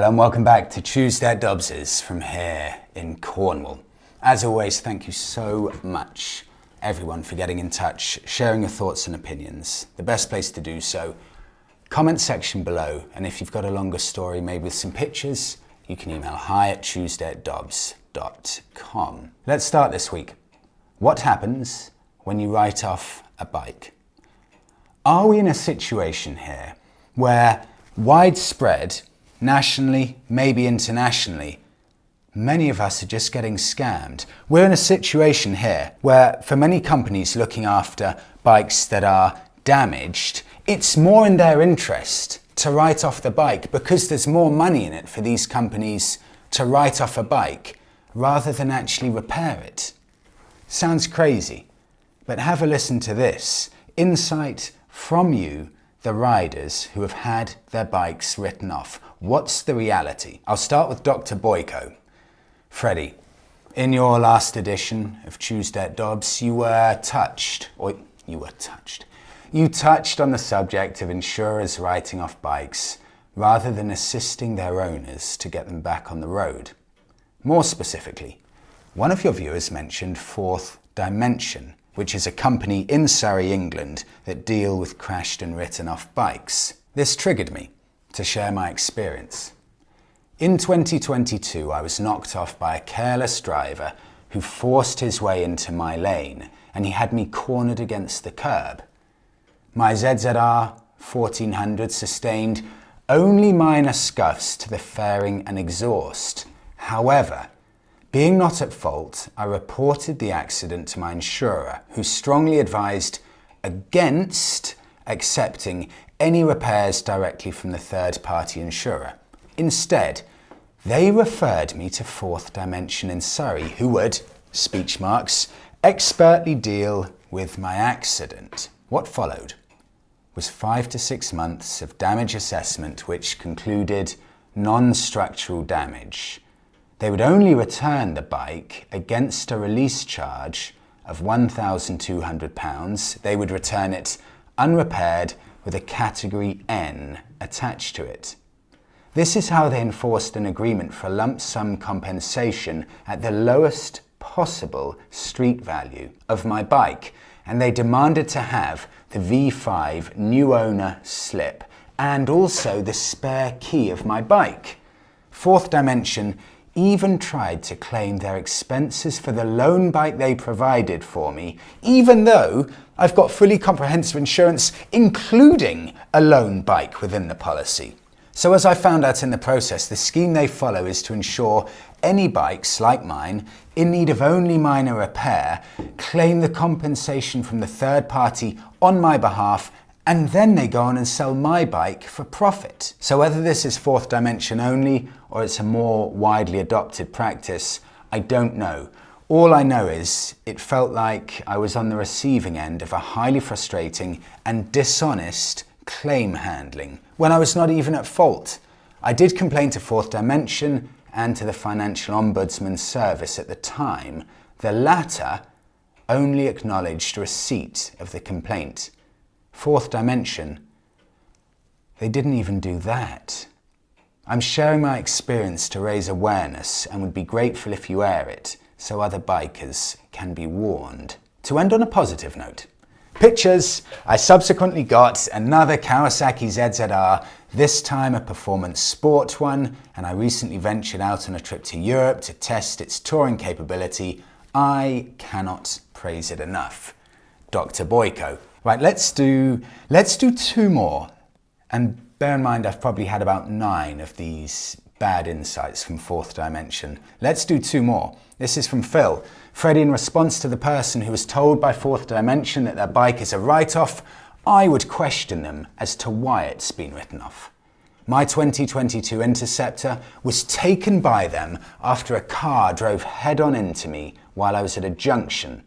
Hello and welcome back to Tuesday at Dobbs's from here in Cornwall. As always, thank you so much everyone for getting in touch, sharing your thoughts and opinions. The best place to do so, comment section below, and if you've got a longer story made with some pictures, you can email hi@tuesdayatdobbs.com. Let's start this week. What happens when you write off a bike? Are we in a situation here where widespread, nationally, maybe internationally, many of us are just getting scammed? We're in a situation here where for many companies looking after bikes that are damaged, it's more in their interest to write off the bike because there's more money in it for these companies to write off a bike rather than actually repair it. Sounds crazy, but have a listen to this. Insight from you, the riders who have had their bikes written off. What's the reality? I'll start with Dr. Boyko. Freddie, in your last edition of Tuesday at Dobbs, you touched on the subject of insurers writing off bikes rather than assisting their owners to get them back on the road. More specifically, one of your viewers mentioned Fourth Dimension, which is a company in Surrey, England, that deal with crashed and written off bikes. This triggered me to share my experience. In 2022, I was knocked off by a careless driver who forced his way into my lane, and he had me cornered against the curb. My ZZR 1400 sustained only minor scuffs to the fairing and exhaust. However, being not at fault, I reported the accident to my insurer, who strongly advised against accepting any repairs directly from the third-party insurer. Instead, they referred me to Fourth Dimension in Surrey, who would, speech marks, expertly deal with my accident. What followed was 5 to 6 months of damage assessment, which concluded non-structural damage. They would only return the bike against a release charge of £1,200. They would return it unrepaired with a Category N attached to it. This is how they enforced an agreement for a lump sum compensation at the lowest possible street value of my bike, and they demanded to have the V5 new owner slip and also the spare key of my bike. Fourth Dimension even tried to claim their expenses for the loan bike they provided for me, even though I've got fully comprehensive insurance, including a loan bike within the policy. So as I found out in the process, the scheme they follow is to ensure any bikes like mine in need of only minor repair claim the compensation from the third party on my behalf, and then they go on and sell my bike for profit. So whether this is Fourth Dimension only or it's a more widely adopted practice, I don't know. All I know is it felt like I was on the receiving end of a highly frustrating and dishonest claim handling when I was not even at fault. I did complain to Fourth Dimension and to the Financial Ombudsman Service at the time. The latter only acknowledged receipt of the complaint. Fourth Dimension, they didn't even do that. I'm sharing my experience to raise awareness and would be grateful if you air it so other bikers can be warned. To end on a positive note, pictures, I subsequently got another Kawasaki ZZR, this time a performance sport one, and I recently ventured out on a trip to Europe to test its touring capability. I cannot praise it enough. Dr. Boyko. Right, let's do 2 more. And bear in mind, I've probably had about 9 of these bad insights from Fourth Dimension. Let's do 2 more. This is from Phil. Freddie, in response to the person who was told by Fourth Dimension that their bike is a write-off, I would question them as to why it's been written off. My 2022 Interceptor was taken by them after a car drove head-on into me while I was at a junction.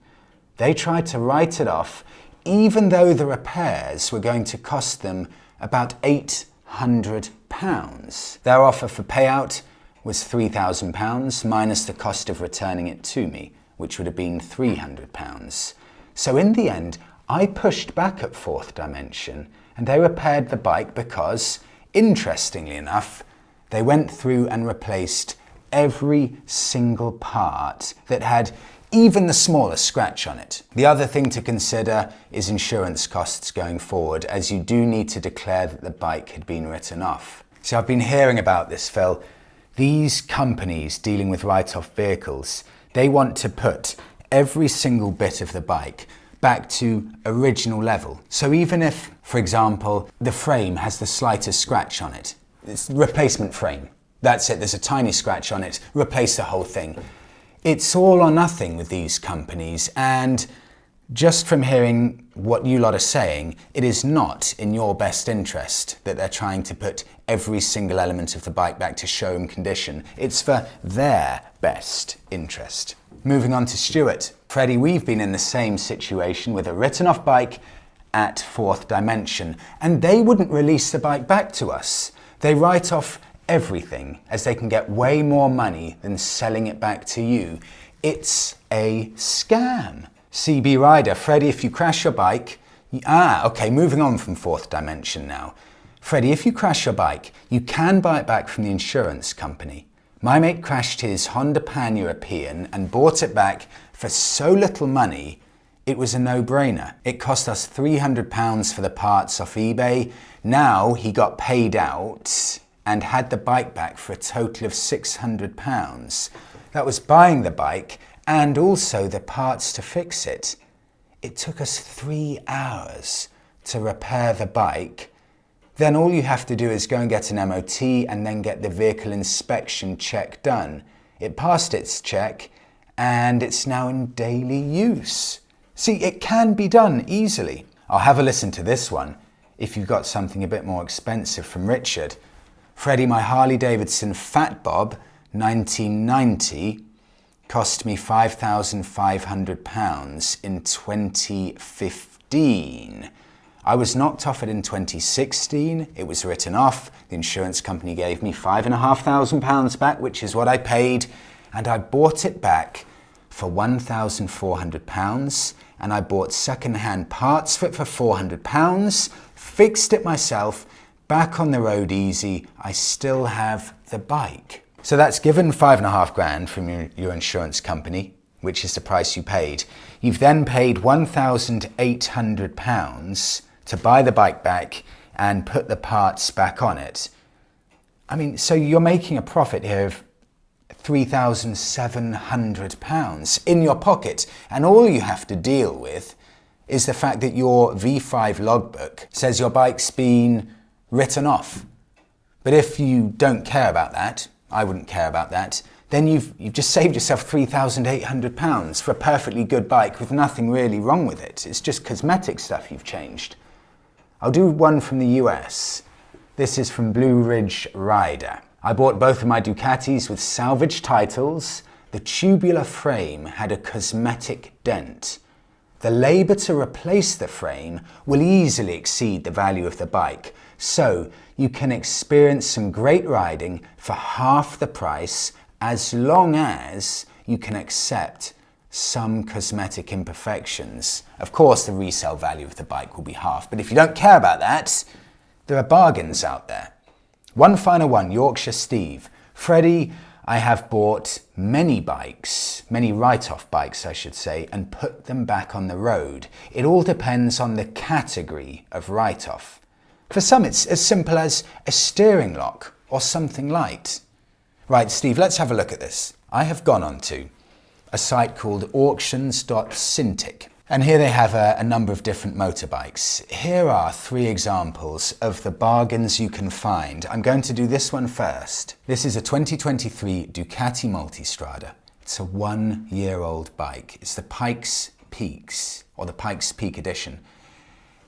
They tried to write it off even though the repairs were going to cost them about £800. Their offer for payout was £3,000 minus the cost of returning it to me, which would have been £300. So in the end, I pushed back at Fourth Dimension and they repaired the bike because, interestingly enough, They went through and replaced every single part that had even the smallest scratch on it. The other thing to consider is insurance costs going forward, as you do need to declare that the bike had been written off. So I've been hearing about this, Phil. These companies dealing with write-off vehicles, they want to put every single bit of the bike back to original level. So even if, for example, the frame has the slightest scratch on it, it's replacement frame. That's it, there's a tiny scratch on it, replace the whole thing. It's all or nothing with these companies, and just from hearing what you lot are saying, it is not in your best interest that they're trying to put every single element of the bike back to showroom condition. It's for their best interest. Moving on to Stuart. Freddie, we've been in the same situation with a written off bike at Fourth Dimension, and they wouldn't release the bike back to us. They write off everything, as they can get way more money than selling it back to you. It's a scam. CB Rider, Freddie, if you crash your bike, okay, moving on from Fourth Dimension now. Freddie, if you crash your bike, you can buy it back from the insurance company. My mate crashed his Honda Pan-European and bought it back for so little money, it was a no-brainer. It cost us £300 for the parts off eBay. Now he got paid out and had the bike back for a total of £600. That was buying the bike and also the parts to fix it. It took us 3 hours to repair the bike. Then all you have to do is go and get an MOT and then get the vehicle inspection check done. It passed its check and it's now in daily use. See, it can be done easily. I'll have a listen to this one if you've got something a bit more expensive from Richard. Freddie, my Harley Davidson Fat Bob 1990 cost me £5,500 in 2015. I was knocked off it in 2016. It was written off. The insurance company gave me £5,500 back, which is what I paid, and I bought it back for £1,400, and I bought second-hand parts for it for £400, fixed it myself, back on the road easy. I still have the bike. So that's given £5,500 from your insurance company, which is the price you paid. You've then paid £1,800 to buy the bike back and put the parts back on it. I mean, so you're making a profit here of £3,700 in your pocket, and all you have to deal with is the fact that your V5 logbook says your bike's been written off. But if you don't care about that, I wouldn't care about that, then you've just saved yourself £3,800 for a perfectly good bike with nothing really wrong with it. It's just cosmetic stuff you've changed. I'll do one from the US. This is from Blue Ridge Rider. I bought both of my Ducatis with salvage titles. The tubular frame had a cosmetic dent. The labour to replace the frame will easily exceed the value of the bike, so you can experience some great riding for half the price as long as you can accept some cosmetic imperfections. Of course, the resale value of the bike will be half, but if you don't care about that, there are bargains out there. One final one, Yorkshire Steve. Freddie, I have bought many bikes, many write-off bikes I should say, and put them back on the road. It all depends on the category of write-off. For some it's as simple as a steering lock or something light. Right, Steve, let's have a look at this. I have gone onto a site called auctions.cintiq, and here they have a number of different motorbikes. Here are 3 examples of the bargains you can find. I'm going to do this one first. This is a 2023 Ducati Multistrada. It's a 1-year-old bike. It's the Pikes Peaks, or the Pikes Peak edition.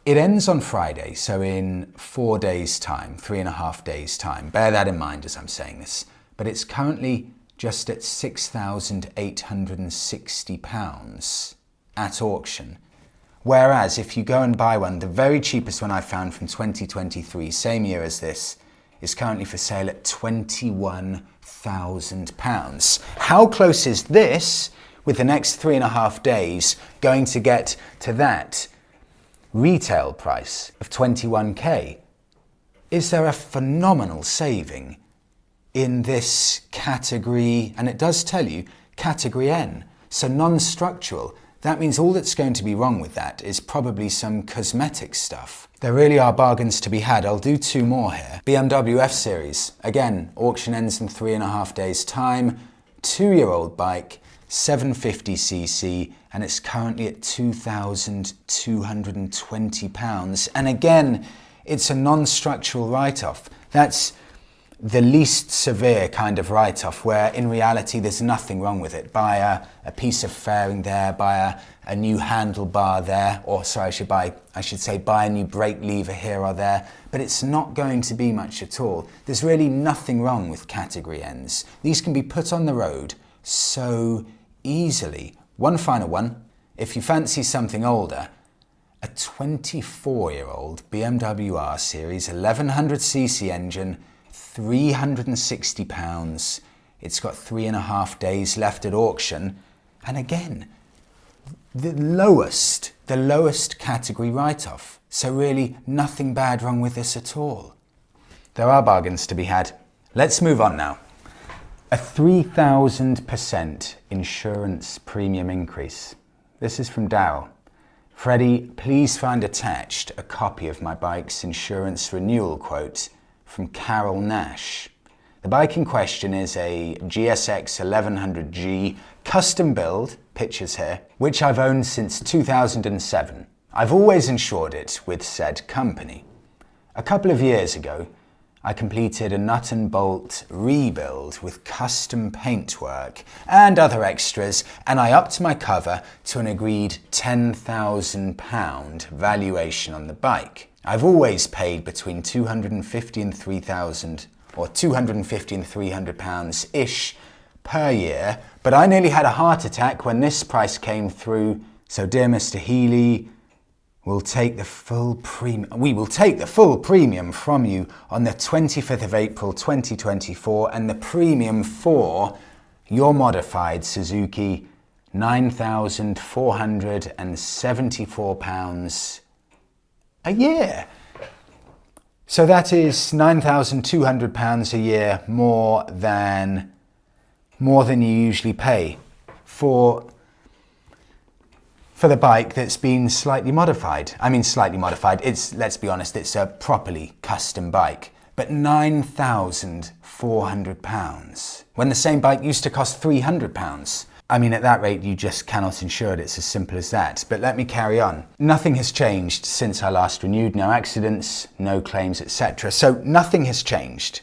It ends on Friday, so in 4 days' time, 3.5 days' time. Bear that in mind as I'm saying this. But it's currently just at £6,860 at auction. Whereas if you go and buy one, the very cheapest one I found from 2023, same year as this, is currently for sale at £21,000. How close is this, with the next 3.5 days, going to get to that retail price of 21k? Is there a phenomenal saving in this category, and it does tell you category N, so non-structural. That means all that's going to be wrong with that is probably some cosmetic stuff. There really are bargains to be had. I'll do two more here. BMW F Series. Again, auction ends in 3.5 days' time. 2-year-old bike, 750cc, and it's currently at £2,220. And again, it's a non-structural write-off. That's the least severe kind of write-off, where in reality there's nothing wrong with it. Buy a piece of fairing there, buy a new handlebar there, or sorry, I should say buy a new brake lever here or there, but it's not going to be much at all. There's really nothing wrong with category Ns. These can be put on the road so easily. One final one, if you fancy something older, a 24-year-old BMW R Series 1100cc engine, £360. It's got 3.5 days left at auction. And again, the lowest category write-off. So really nothing bad wrong with this at all. There are bargains to be had. Let's move on now. A 3,000% insurance premium increase. This is from Darryl. Freddie, please find attached a copy of my bike's insurance renewal quote from Carol Nash. The bike in question is a GSX 1100G custom build, pictures here, which I've owned since 2007. I've always insured it with said company. A couple of years ago, I completed a nut and bolt rebuild with custom paintwork and other extras, and I upped my cover to an agreed £10,000 valuation on the bike. I've always paid between £250 and £3,000 or £250 and £300-ish per year, but I nearly had a heart attack when this price came through. So dear Mr. Healy, we will take the full premium from you on the 25th of April 2024, and the premium for your modified Suzuki, £9,474 a year. So that is £9,200 a year more than you usually pay for the bike that's been slightly modified. I mean slightly modified, let's be honest, it's a properly custom bike. But £9,400 when the same bike used to cost £300. I mean, at that rate, you just cannot insure it. It's as simple as that. But let me carry on. Nothing has changed since I last renewed. No accidents, no claims, etc. So nothing has changed.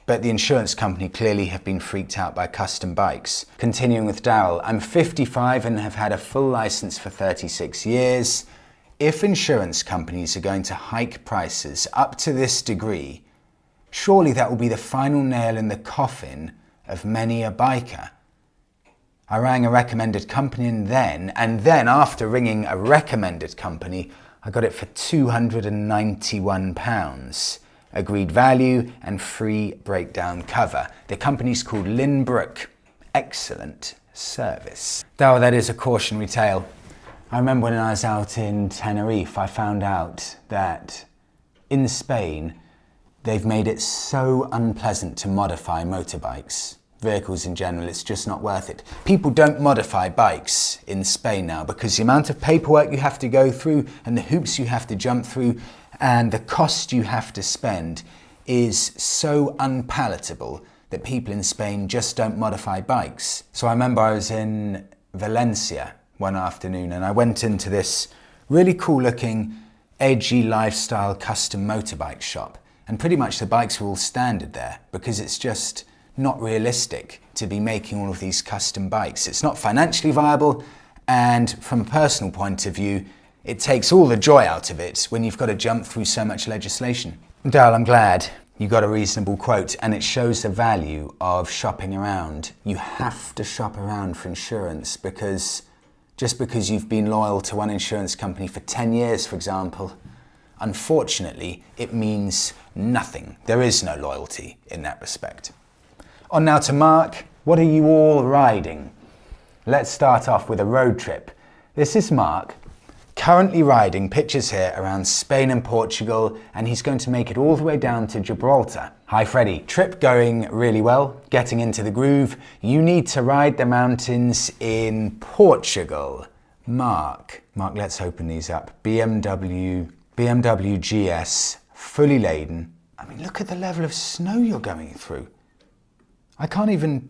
But the insurance company clearly have been freaked out by custom bikes. Continuing with Darryl, I'm 55 and have had a full license for 36 years. If insurance companies are going to hike prices up to this degree, surely that will be the final nail in the coffin of many a biker. I rang a recommended company and then after ringing a recommended company, I got it for £291. Agreed value and free breakdown cover. The company's called Lynbrook. Excellent service. Though that is a cautionary tale. I remember when I was out in Tenerife, I found out that in Spain, they've made it so unpleasant to modify motorbikes. Vehicles in general, it's just not worth it. People don't modify bikes in Spain now because the amount of paperwork you have to go through and the hoops you have to jump through and the cost you have to spend is so unpalatable that people in Spain just don't modify bikes. So I remember I was in Valencia one afternoon and I went into this really cool looking, edgy lifestyle custom motorbike shop, and pretty much the bikes were all standard there because it's just not realistic to be making all of these custom bikes. It's not financially viable, and from a personal point of view, it takes all the joy out of it when you've got to jump through so much legislation. Darryl, I'm glad you got a reasonable quote, and it shows the value of shopping around. You have to shop around for insurance because just because you've been loyal to one insurance company for 10 years, for example, unfortunately, it means nothing. There is no loyalty in that respect. On now to Mark. What are you all riding? Let's start off with a road trip. This is Mark, Currently riding, pictures here, around Spain and Portugal, and he's going to make it all the way down to Gibraltar. Hi Freddie, trip going really well, getting into the groove. You need to ride the mountains in Portugal. Mark, let's open these up. BMW GS, fully laden. I mean, look at the level of snow you're going through. I can't even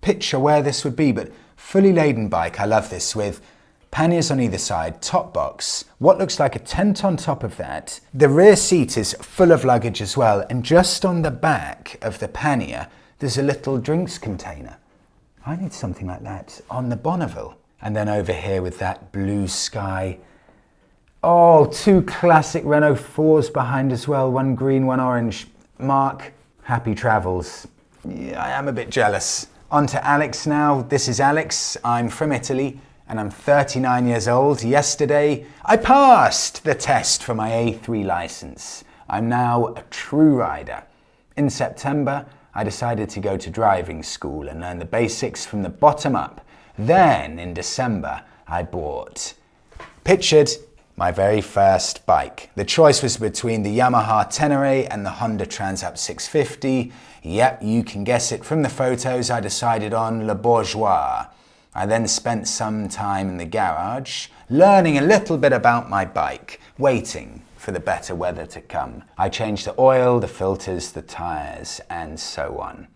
picture where this would be, but fully laden bike. I love this, with panniers on either side, top box, what looks like a tent on top of that. The rear seat is full of luggage as well, and just on the back of the pannier, there's a little drinks container. I need something like that on the Bonneville. And then over here with that blue sky. Oh, two classic Renault 4s behind as well, one green, one orange. Mark, happy travels. Yeah, I am a bit jealous. On to Alex now. This is Alex. I'm from Italy and I'm 39 years old. Yesterday, I passed the test for my A3 license. I'm now a true rider. In September, I decided to go to driving school and learn the basics from the bottom up. Then, in December, I bought, pictured, my very first bike. The choice was between the Yamaha Tenere and the Honda Transap 650. Yep, you can guess it from the photos. I decided on Le Bourgeois. I then spent some time in the garage, learning a little bit about my bike, waiting for the better weather to come. I changed the oil, the filters, the tyres, and so on.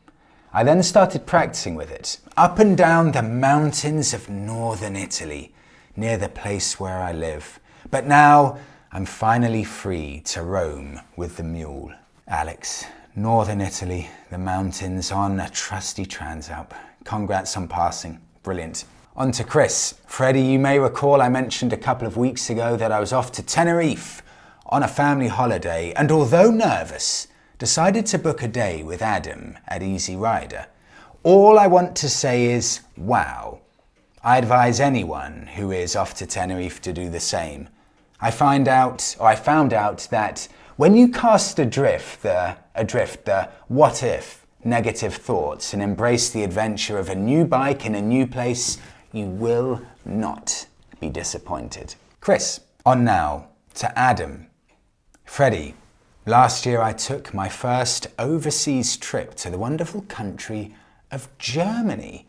I then started practicing with it, up and down the mountains of northern Italy, near the place where I live. But now I'm finally free to roam with the mule. Alex, northern Italy, the mountains on a trusty Transalp. Congrats on passing, brilliant. On to Chris. Freddie, you may recall I mentioned a couple of weeks ago that I was off to Tenerife on a family holiday, and although nervous, decided to book a day with Adam at Easy Rider. All I want to say is, wow. I advise anyone who is off to Tenerife to do the same. I found out that when you cast adrift the what if negative thoughts and embrace the adventure of a new bike in a new place, you will not be disappointed. Chris, on now to Adam. Freddie, last year I took my first overseas trip to the wonderful country of Germany.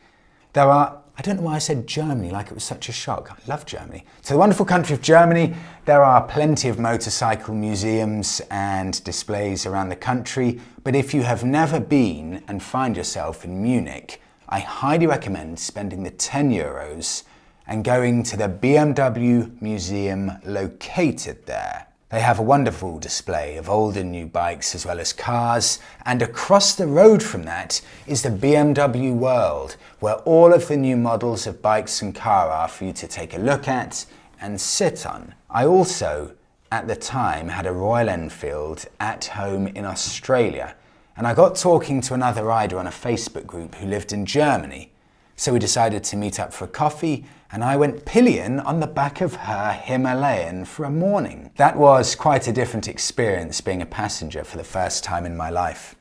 I don't know why I said Germany like it was such a shock. I love Germany. To the wonderful country of Germany, there are plenty of motorcycle museums and displays around the country, but if you have never been and find yourself in Munich, I highly recommend spending the €10 and going to the BMW museum located there. They have a wonderful display of old and new bikes as well as cars, and across the road from that is the BMW World, where all of the new models of bikes and car are for you to take a look at and sit on. I also, at the time, had a Royal Enfield at home in Australia, and I got talking to another rider on a Facebook group who lived in Germany. So we decided to meet up for a coffee, and I went pillion on the back of her Himalayan for a morning. That was quite a different experience, being a passenger for the first time in my life.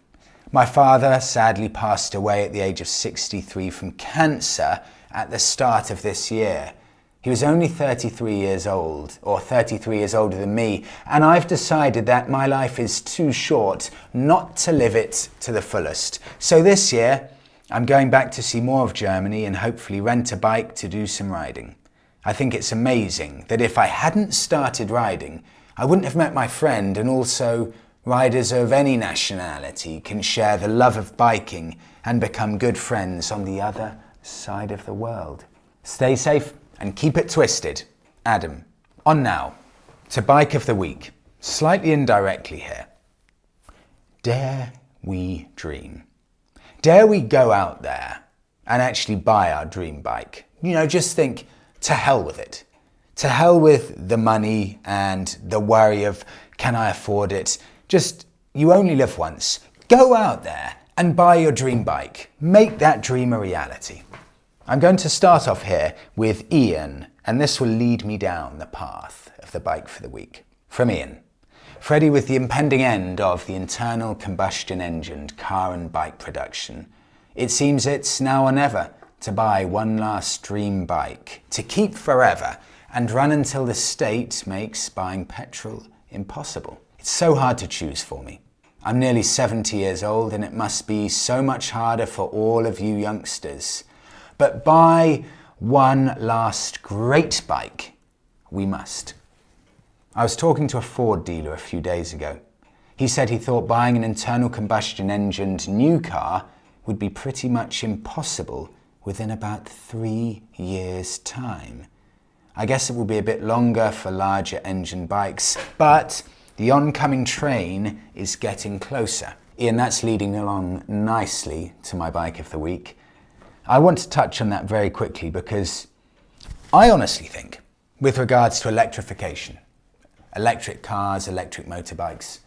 My father sadly passed away at the age of 63 from cancer at the start of this year. He was only 33 years old, or 33 years older than me, and I've decided that my life is too short not to live it to the fullest. So this year, I'm going back to see more of Germany and hopefully rent a bike to do some riding. I think it's amazing that if I hadn't started riding, I wouldn't have met my friend, and also riders of any nationality can share the love of biking and become good friends on the other side of the world. Stay safe and keep it twisted. Adam. On now to Bike of the Week. Slightly indirectly here. Dare we dream? Dare we go out there and actually buy our dream bike? You know, just think, to hell with it. To hell with the money and the worry of, can I afford it? Just, you only live once. Go out there and buy your dream bike. Make that dream a reality. I'm going to start off here with Ian, and this will lead me down the path of the Bike for the Week. From Ian. Freddie, with the impending end of the internal combustion engined car and bike production, it seems it's now or never to buy one last dream bike to keep forever and run until the state makes buying petrol impossible. It's so hard to choose for me. I'm nearly 70 years old and it must be so much harder for all of you youngsters. But buy one last great bike, we must. I was talking to a Ford dealer a few days ago. He said he thought buying an internal combustion engined new car would be pretty much impossible within about 3 years' time. I guess it will be a bit longer for larger engine bikes, but the oncoming train is getting closer. Ian, that's leading along nicely to my bike of the week. I want to touch on that very quickly because I honestly think, with regards to electrification, electric cars, electric motorbikes,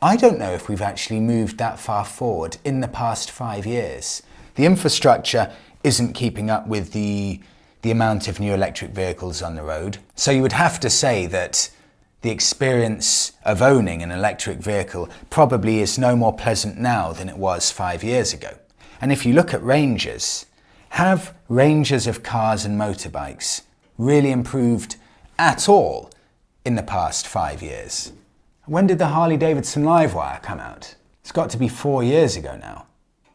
I don't know if we've actually moved that far forward in the past 5 years. The infrastructure isn't keeping up with the amount of new electric vehicles on the road. So you would have to say that the experience of owning an electric vehicle probably is no more pleasant now than it was 5 years ago. And if you look at ranges, have ranges of cars and motorbikes really improved at all in the past 5 years? When did the Harley-Davidson Livewire come out? It's got to be 4 years ago now.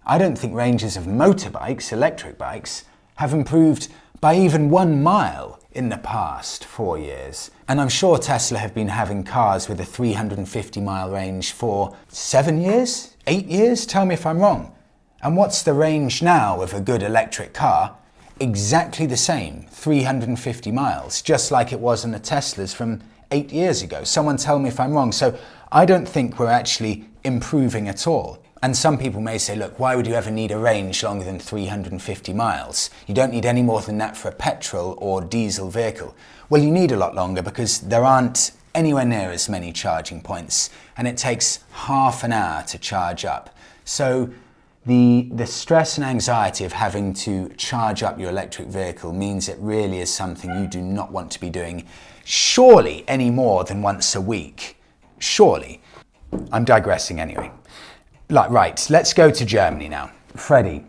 I don't think ranges of motorbikes, electric bikes, have improved by even 1 mile in the past 4 years. And I'm sure Tesla have been having cars with a 350-mile range for 7 years? 8 years? Tell me if I'm wrong. And what's the range now of a good electric car? Exactly the same, 350 miles, just like it was in the Teslas from 8 years ago. Someone tell me if I'm wrong. So I don't think we're actually improving at all. And some people may say, look, why would you ever need a range longer than 350 miles? You don't need any more than that for a petrol or diesel vehicle. Well, you need a lot longer because there aren't anywhere near as many charging points and it takes half an hour to charge up. So the stress and anxiety of having to charge up your electric vehicle means it really is something you do not want to be doing, surely any more than once a week. Surely. I'm digressing anyway. Right, let's go to Germany now. Freddie,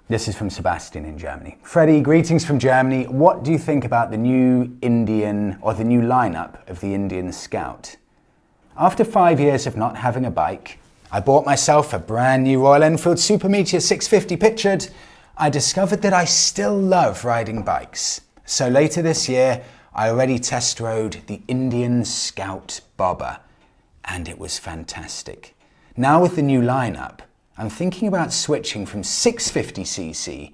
this is from Sebastian in Germany. Freddie, greetings from Germany. What do you think about the new Indian, or the new lineup of the Indian Scout? After 5 years of not having a bike, I bought myself a brand new Royal Enfield Super Meteor 650 pictured. I discovered that I still love riding bikes. So later this year, I already test rode the Indian Scout Bobber, and it was fantastic. Now with the new lineup, I'm thinking about switching from 650cc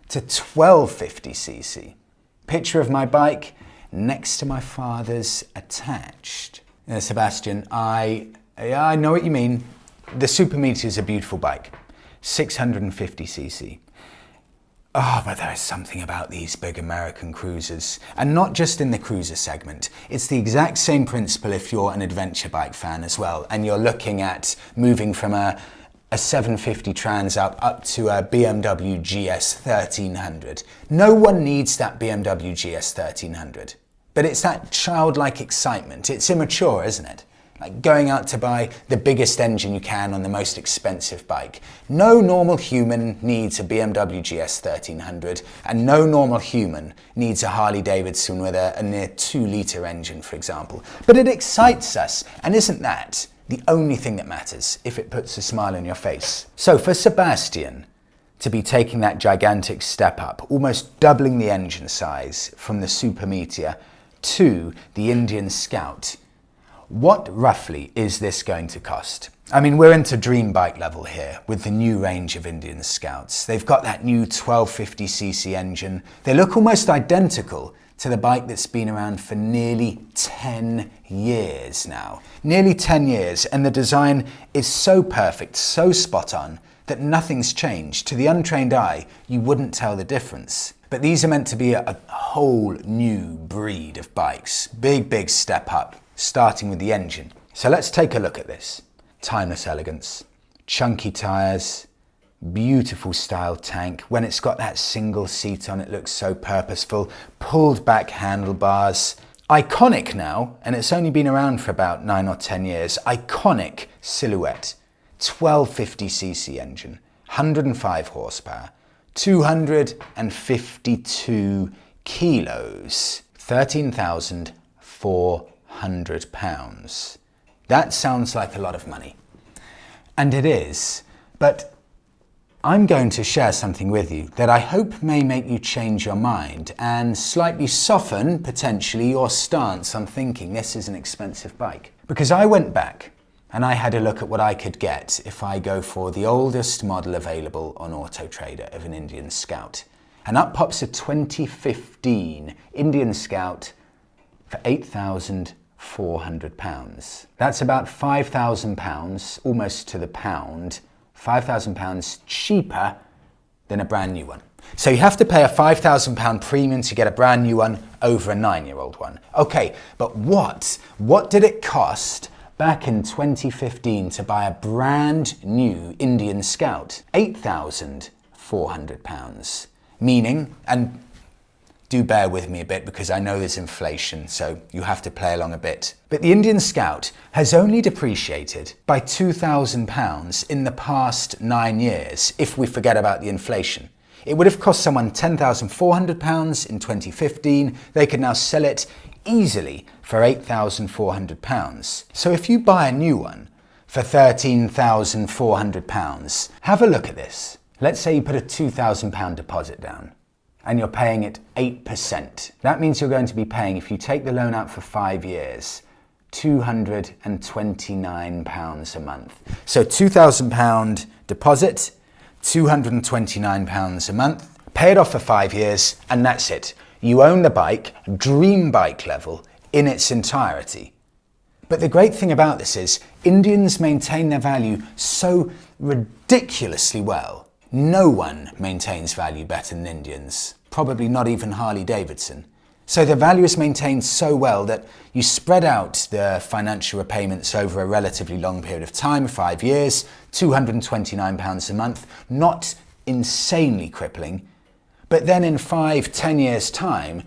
to 1250cc. Picture of my bike next to my father's attached. Sebastian, I know what you mean. The Super Meteor is a beautiful bike, 650cc. Oh, but there is something about these big American cruisers, and not just in the cruiser segment. It's the exact same principle if you're an adventure bike fan as well, and you're looking at moving from a 750 Transalp up to a BMW GS 1300. No one needs that BMW GS 1300, but it's that childlike excitement. It's immature, isn't it? Like going out to buy the biggest engine you can on the most expensive bike. No normal human needs a BMW GS 1300, and no normal human needs a Harley Davidson with a near 2-litre engine, for example. But it excites us, and isn't that the only thing that matters if it puts a smile on your face? So for Sebastian to be taking that gigantic step up, almost doubling the engine size from the Super Meteor to the Indian Scout, what roughly is this going to cost? I mean, we're into dream bike level here with the new range of Indian Scouts. They've got that new 1250cc engine. They look almost identical to the bike that's been around for nearly 10 years now. Nearly 10 years, and the design is so perfect, so spot on, that nothing's changed. To the untrained eye, you wouldn't tell the difference. But these are meant to be a whole new breed of bikes. Big step up, starting with the engine. So let's take a look at this. Timeless elegance, chunky tyres, beautiful style tank. When it's got that single seat on, it looks so purposeful. Pulled back handlebars. Iconic now, and it's only been around for about 9 or 10 years. Iconic silhouette. 1250cc engine, 105 horsepower, 252 kilos, £13,400. That sounds like a lot of money. And it is, but I'm going to share something with you that I hope may make you change your mind and slightly soften, potentially, your stance on thinking this is an expensive bike. Because I went back and I had a look at what I could get if I go for the oldest model available on Auto Trader of an Indian Scout. And up pops a 2015 Indian Scout for £8,400. That's about £5,000, almost to the pound, £5,000 cheaper than a brand new one. So you have to pay a £5,000 premium to get a brand new one over a 9-year-old one. Okay, but what did it cost back in 2015 to buy a brand new Indian Scout? £8,400. Meaning, and do bear with me a bit because I know there's inflation, so you have to play along a bit. But the Indian Scout has only depreciated by £2,000 in the past 9 years, if we forget about the inflation. It would have cost someone £10,400 in 2015. They could now sell it easily for £8,400. So if you buy a new one for £13,400, have a look at this. Let's say you put a £2,000 deposit down and you're paying it 8%. That means you're going to be paying, if you take the loan out for 5 years, £229 a month. So £2,000 deposit, £229 a month, pay it off for 5 years, and that's it. You own the bike, dream bike level, in its entirety. But the great thing about this is, Indians maintain their value so ridiculously well. No one maintains value better than Indians, probably not even Harley Davidson. So the value is maintained so well that you spread out the financial repayments over a relatively long period of time, 5 years, £229 a month, not insanely crippling. But then in 5-10 years' time,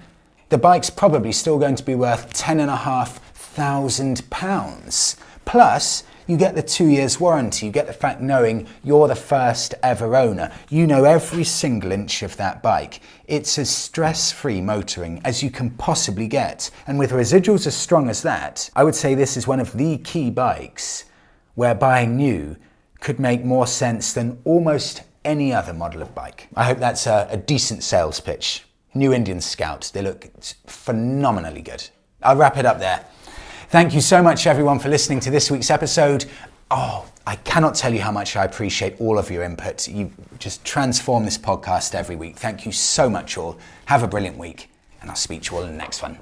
the bike's probably still going to be worth £10,500. Plus, you get the 2 years warranty, you get the fact knowing you're the first ever owner. You know every single inch of that bike. It's as stress-free motoring as you can possibly get. And with residuals as strong as that, I would say this is one of the key bikes where buying new could make more sense than almost any other model of bike. I hope that's a decent sales pitch. New Indian Scout, they look phenomenally good. I'll wrap it up there. Thank you so much everyone for listening to this week's episode. Oh, I cannot tell you how much I appreciate all of your input. You just transform this podcast every week. Thank you so much all. Have a brilliant week, and I'll speak to you all in the next one.